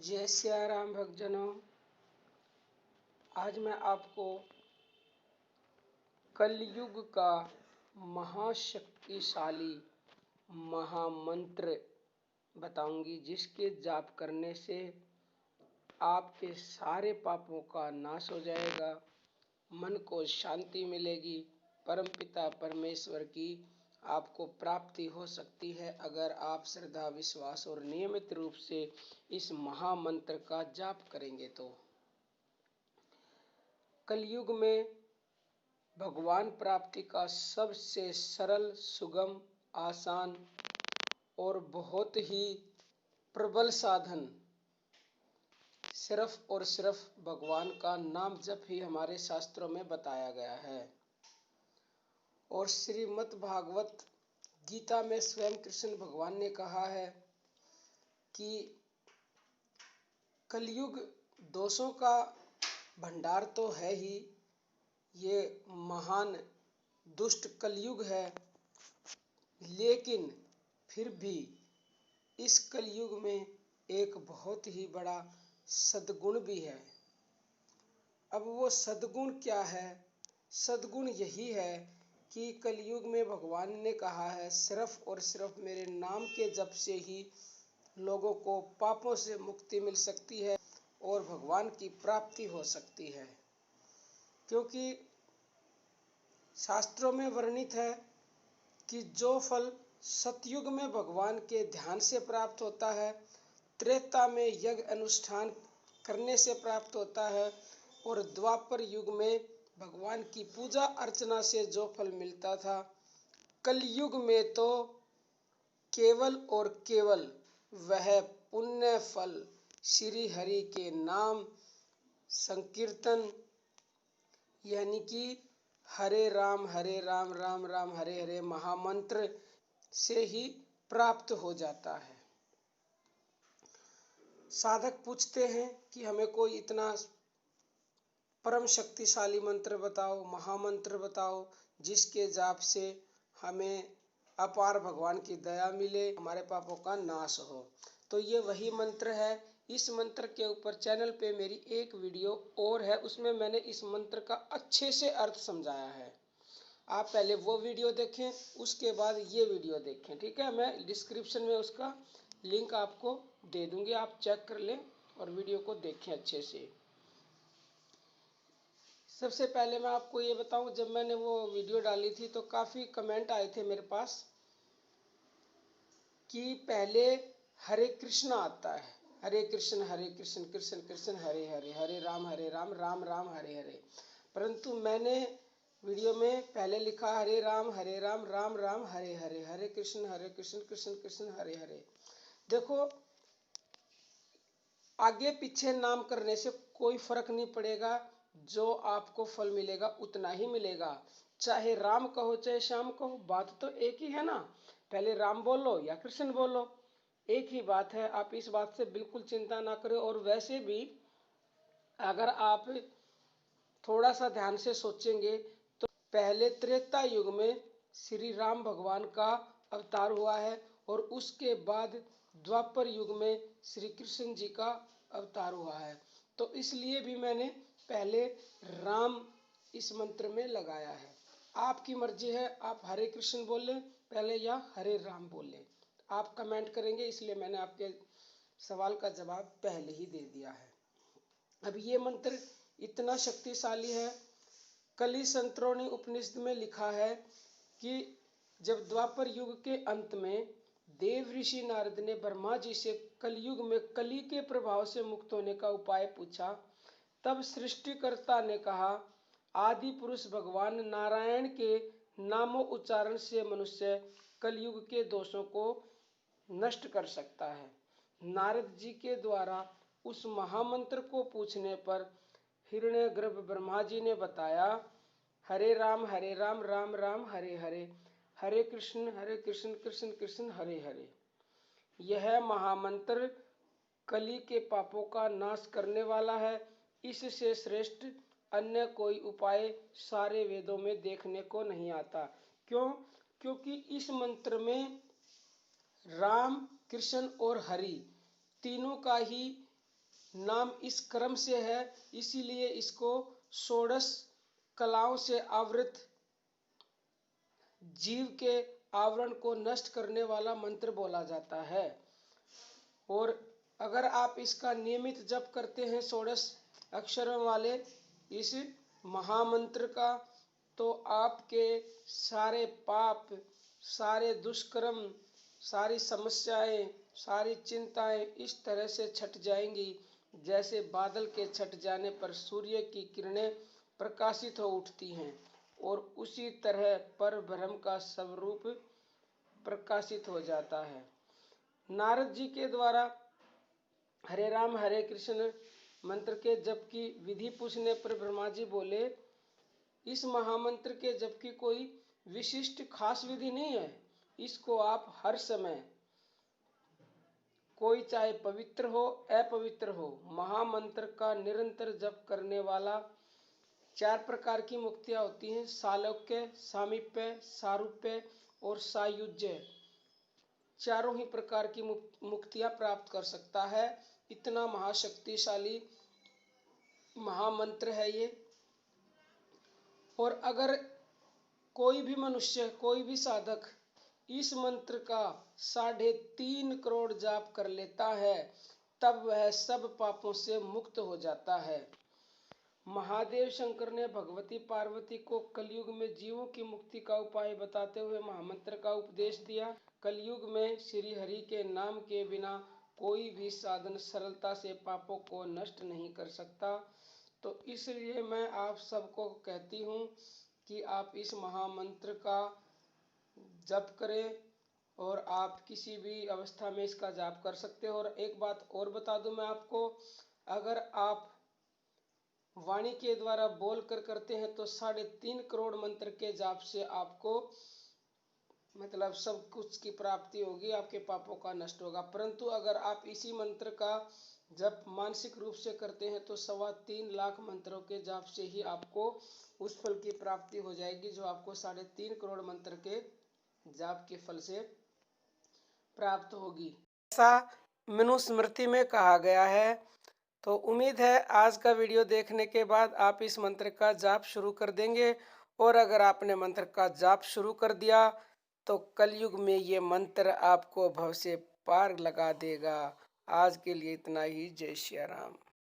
जय सिया राम भक्तजनों। आज मैं आपको कलयुग का महाशक्तिशाली महामंत्र बताऊंगी, जिसके जाप करने से आपके सारे पापों का नाश हो जाएगा, मन को शांति मिलेगी, परमपिता परमेश्वर की आपको प्राप्ति हो सकती है अगर आप श्रद्धा विश्वास और नियमित रूप से इस महामंत्र का जाप करेंगे। तो कलयुग में भगवान प्राप्ति का सबसे सरल, सुगम, आसान और बहुत ही प्रबल साधन सिर्फ और सिर्फ भगवान का नाम जप ही हमारे शास्त्रों में बताया गया है। और श्रीमद् भागवत गीता में स्वयं कृष्ण भगवान ने कहा है कि कलयुग दोषों का भंडार तो है ही, ये महान दुष्ट कलयुग है, लेकिन फिर भी इस कलयुग में एक बहुत ही बड़ा सद्गुण भी है। अब वो सद्गुण क्या है? सद्गुण यही है कि कलयुग में भगवान ने कहा है सिर्फ और सिर्फ मेरे नाम के जप से ही लोगों को पापों से मुक्ति मिल सकती है और भगवान की प्राप्ति हो सकती है। क्योंकि शास्त्रों में वर्णित है कि जो फल सतयुग में भगवान के ध्यान से प्राप्त होता है, त्रेता में यज्ञ अनुष्ठान करने से प्राप्त होता है और द्वापर युग में भगवान की पूजा अर्चना से जो फल मिलता था, कलयुग में तो केवल और केवल वह पुण्य फल श्री हरि के नाम संकीर्तन यानी कि हरे राम राम राम हरे हरे महामंत्र से ही प्राप्त हो जाता है। साधक पूछते हैं कि हमें कोई इतना परम शक्तिशाली मंत्र बताओ, महामंत्र बताओ, जिसके जाप से हमें अपार भगवान की दया मिले, हमारे पापों का नाश हो। तो ये वही मंत्र है। इस मंत्र के ऊपर चैनल पे मेरी एक वीडियो और है, उसमें मैंने इस मंत्र का अच्छे से अर्थ समझाया है। आप पहले वो वीडियो देखें, उसके बाद ये वीडियो देखें, ठीक है। मैं डिस्क्रिप्शन में उसका लिंक आपको दे दूंगी, आप चेक कर लें और वीडियो को देखें अच्छे से। सबसे पहले मैं आपको ये बताऊं, जब मैंने वो वीडियो डाली थी तो काफ़ी कमेंट आए थे मेरे पास कि पहले हरे कृष्ण आता है, हरे कृष्ण कृष्ण कृष्ण हरे हरे, हरे राम राम राम हरे हरे। परंतु मैंने वीडियो में पहले लिखा हरे राम राम राम हरे हरे, हरे कृष्ण कृष्ण कृष्ण हरे हरे। देखो, आगे पीछे नाम करने से कोई फर्क नहीं पड़ेगा, जो आपको फल मिलेगा उतना ही मिलेगा। चाहे राम कहो चाहे श्याम कहो, बात तो एक ही है ना। पहले राम बोलो या कृष्ण बोलो, एक ही बात है। आप इस बात से बिल्कुल चिंता ना करें। और वैसे भी अगर आप थोड़ा सा ध्यान से सोचेंगे तो पहले त्रेता युग में श्री राम भगवान का अवतार हुआ है और उसके बाद द्वापर युग में श्री कृष्ण जी का अवतार हुआ है। तो इसलिए भी मैंने पहले राम इस मंत्र में लगाया है। आपकी मर्जी है, आप हरे कृष्ण बोलें पहले या हरे राम बोलें। आप कमेंट करेंगे, इसलिए मैंने आपके सवाल का जवाब पहले ही दे दिया है। अब ये मंत्र इतना शक्तिशाली है, कलि संतरोणी उपनिषद में लिखा है कि जब द्वापर युग के अंत में देव ऋषि नारद ने ब्रह्मा जी से कलयुग में कली के प्रभाव से मुक्त होने का उपाय पूछा, तब सृष्टिकर्ता ने कहा, आदि पुरुष भगवान नारायण के नामों उच्चारण से मनुष्य कलयुग के दोषों को नष्ट कर सकता है। नारद जी के द्वारा उस महामंत्र को पूछने पर हिरण्यगर्भ ब्रह्मा जी ने बताया, हरे राम राम राम हरे हरे, हरे कृष्ण कृष्ण कृष्ण हरे हरे। यह महामंत्र कली के पापों का नाश करने वाला है। इससे श्रेष्ठ अन्य कोई उपाय सारे वेदों में देखने को नहीं आता। क्यों? क्योंकि इस मंत्र में राम, कृष्ण और हरि तीनों का ही नाम इस क्रम से है, इसीलिए इसको षोडश कलाओं से आवृत जीव के आवरण को नष्ट करने वाला मंत्र बोला जाता है। और अगर आप इसका नियमित जप करते हैं षोडश अक्षरों वाले इस महामंत्र का, तो आपके सारे पाप, सारे दुष्कर्म, सारी समस्याएं, सारी चिंताएं इस तरह से छट जाएंगी जैसे बादल के छट जाने पर सूर्य की किरणें प्रकाशित हो उठती हैं, और उसी तरह पर ब्रह्म का स्वरूप प्रकाशित हो जाता है। नारद जी के द्वारा हरे राम हरे कृष्ण मंत्र के जप की विधि पूछने पर ब्रह्मा जी बोले, इस महामंत्र के जप की कोई विशिष्ट खास विधि नहीं है, इसको आप हर समय, कोई चाहे पवित्र हो अपवित्र हो, महामंत्र का निरंतर जप करने वाला 4 प्रकार की मुक्तियां होती हैं, सालोक्य, सामीप्य, सारूप्य और सायुज्य। चारों ही प्रकार की मुक्तियां प्राप्त कर सकता है। इतना महाशक्तिशाली महामंत्र है ये। और अगर कोई भी मनुष्य, कोई भी साधक इस मंत्र का 3.5 करोड़ जाप कर लेता है, तब वह सब पापों से मुक्त हो जाता है। महादेव शंकर ने भगवती पार्वती को कलयुग में जीवों की मुक्ति का उपाय बताते हुए महामंत्र का उपदेश दिया। कलयुग में श्री हरि के नाम के बिना कोई भी साधन सरलता से पापों को नष्ट नहीं कर सकता। तो इसलिए मैं आप सबको कहती हूँ कि आप इस महामंत्र का जप करें, और आप किसी भी अवस्था में इसका जाप कर सकते हो। और एक बात और बता दूं मैं आपको, अगर आप वाणी के द्वारा बोल कर करते हैं तो 3.5 करोड़ मंत्र के जाप से आपको मतलब सब कुछ की प्राप्ति होगी, आपके पापों का नष्ट होगा। परंतु अगर आप इसी मंत्र का जप मानसिक रूप से करते हैं तो 3.25 लाख मंत्रों के जाप से ही आपको उस फल की प्राप्ति हो जाएगी जो आपको 3.5 करोड़ मंत्र के जाप के फल से प्राप्त होगी, ऐसा मनुस्मृति में कहा गया है। तो उम्मीद है आज का वीडियो देखने के बाद आप इस मंत्र का जाप शुरू कर देंगे, और अगर आपने मंत्र का जाप शुरू कर दिया तो कलयुग में ये मंत्र आपको भव से पार लगा देगा। आज के लिए इतना ही। जय श्री राम।